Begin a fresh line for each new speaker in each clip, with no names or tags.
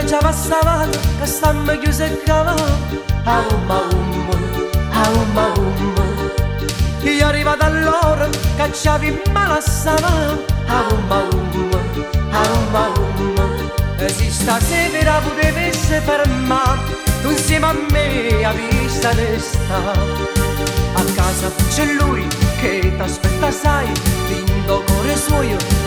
già passavamo, che stiamo chiusi e cavamo. Aumma umma, aumma umma. Io arrivato all'ora, cacciavi male a savamo. Aumma umma, aumma umma. E se stasera potessi fermare, tu insieme a me a vista ne sta. A casa c'è lui che t'aspetta, sai, lindo cuore suo,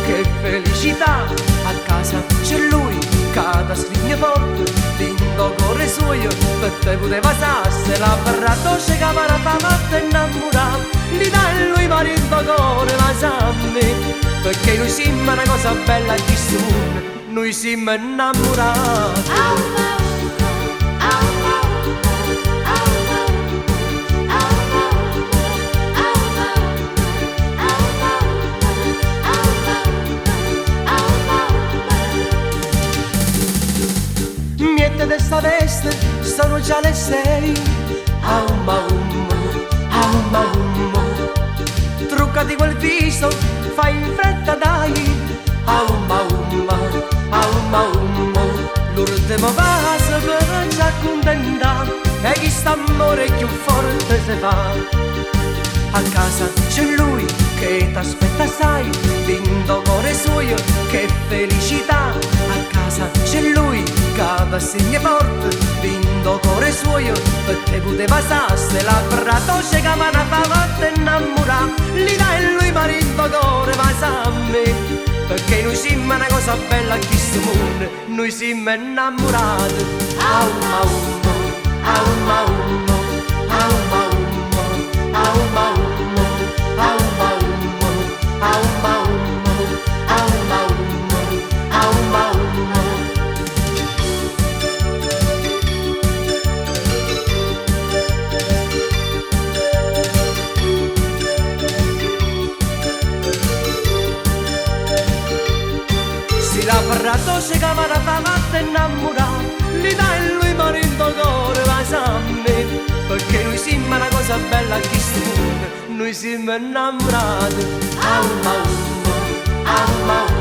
che felicità. A casa c'è lui che t'ascrive forte, lindo cuore suo, per te poteva sasse la barra dolce che mi ha fatto innamorare. Li dai lui marito cuore, ma sa me, perché noi siamo una cosa bella di questo mondo, noi siamo innamorati. Di sta veste sono già le 6. Aumma umma, aumma umma. Truccati quel viso, fai in fretta dai. Aumma umma, aumma umma. L'ultimo vaso per ci accontentare, e chi sta amore più forte se va. A casa c'è lui che t'aspetta, sai, lindo cuore suo, che felicità. A casa c'è lui che t'assegna forte, lindo cuore suo, per te poteva sasse la barra dolce che mi ha fatto innamorare. Li dai lui marito cuore, ma sa a me, perché noi siamo una cosa bella a questo mondo, noi siamo innamorati. Aumma umma, aumma umma, aumma umma, aumma umma. La barra dolce che mi ha fatto innamorare, li dai lui marito cuore, ma sa a me, perché noi siamo una cosa bella a questo mondo, noi siamo innamorati. Aumma umma, aumma umma.